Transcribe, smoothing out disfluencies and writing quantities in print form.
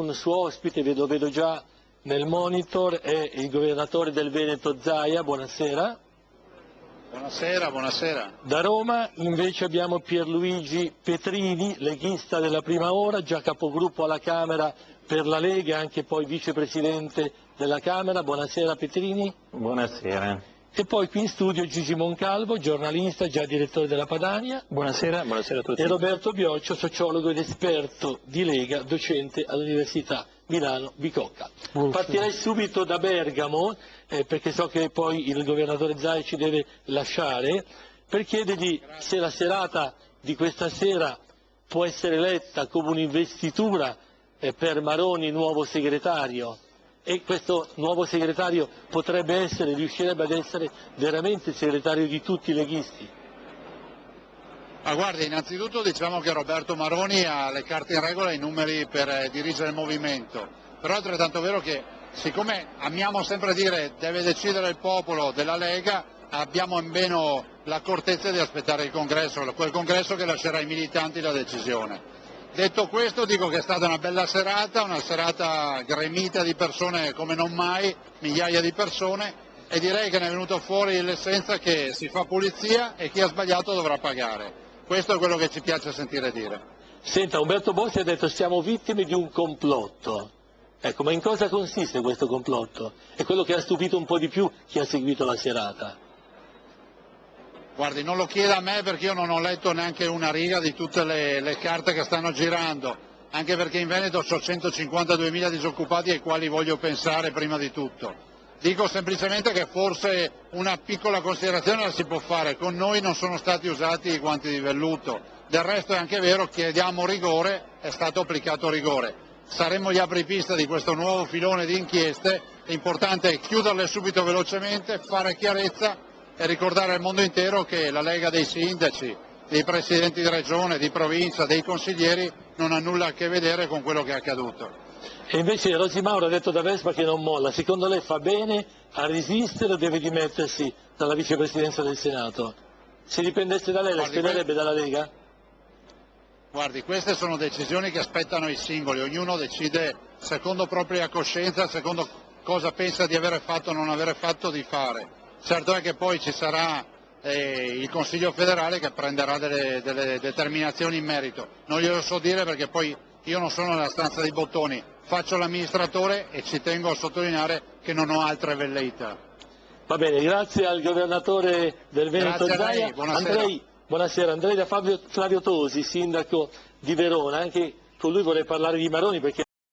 Un suo ospite, lo vedo già nel monitor, è il governatore del Veneto Zaia, buonasera. Buonasera, buonasera. Da Roma invece abbiamo Pierluigi Petrini, leghista della prima ora, già capogruppo alla Camera per la Lega, anche poi vicepresidente della Camera. Buonasera Petrini. Buonasera. E poi qui in studio Gigi Moncalvo, giornalista, già direttore della Padania. Buonasera, buonasera a tutti. E Roberto Bioccio, sociologo ed esperto di Lega, docente all'Università Milano Bicocca. Partirei subito da Bergamo, perché so che poi il governatore Zaia ci deve lasciare, per chiedergli se la serata di questa sera può essere letta come un'investitura per Maroni nuovo segretario, e questo nuovo segretario riuscirebbe ad essere veramente il segretario di tutti i leghisti. Ma guardi, innanzitutto diciamo che Roberto Maroni ha le carte in regola e i numeri per dirigere il movimento, però è altrettanto vero che siccome amiamo sempre dire deve decidere il popolo della Lega, abbiamo almeno l'accortezza di aspettare il congresso, quel congresso che lascerà ai militanti la decisione. Detto questo dico che è stata una bella serata, una serata gremita di persone come non mai, migliaia di persone, e direi che ne è venuto fuori l'essenza che si fa pulizia e chi ha sbagliato dovrà pagare. Questo è quello che ci piace sentire dire. Senta, Umberto Bossi ha detto siamo vittime di un complotto. Ecco, ma in cosa consiste questo complotto? È quello che ha stupito un po' di più chi ha seguito la serata. Guardi, non lo chieda a me perché io non ho letto neanche una riga di tutte le carte che stanno girando, anche perché in Veneto ho 152.000 disoccupati ai quali voglio pensare prima di tutto. Dico semplicemente che forse una piccola considerazione la si può fare, con noi non sono stati usati i guanti di velluto, del resto è anche vero, chiediamo rigore, è stato applicato rigore. Saremmo gli apripista di questo nuovo filone di inchieste, l'importante è chiuderle subito velocemente, fare chiarezza e ricordare al mondo intero che la Lega dei sindaci, dei presidenti di regione, di provincia, dei consiglieri non ha nulla a che vedere con quello che è accaduto. E invece Rosi Mauro ha detto da Vespa che non molla. Secondo lei fa bene a resistere o deve dimettersi dalla vicepresidenza del Senato? Se dipendesse da lei, la espellerebbe dalla Lega? Guardi, queste sono decisioni che aspettano i singoli, ognuno decide secondo propria coscienza, secondo cosa pensa di avere fatto o non avere fatto di fare. Certo è che poi ci sarà il Consiglio federale che prenderà delle determinazioni in merito. Non glielo so dire perché poi io non sono nella stanza dei bottoni, faccio l'amministratore e ci tengo a sottolineare che non ho altre velleità. Va bene, grazie al governatore del Veneto Zaia. Buonasera. Buonasera, Andrei da Flavio Tosi, sindaco di Verona. Anche con lui vorrei parlare di Maroni perché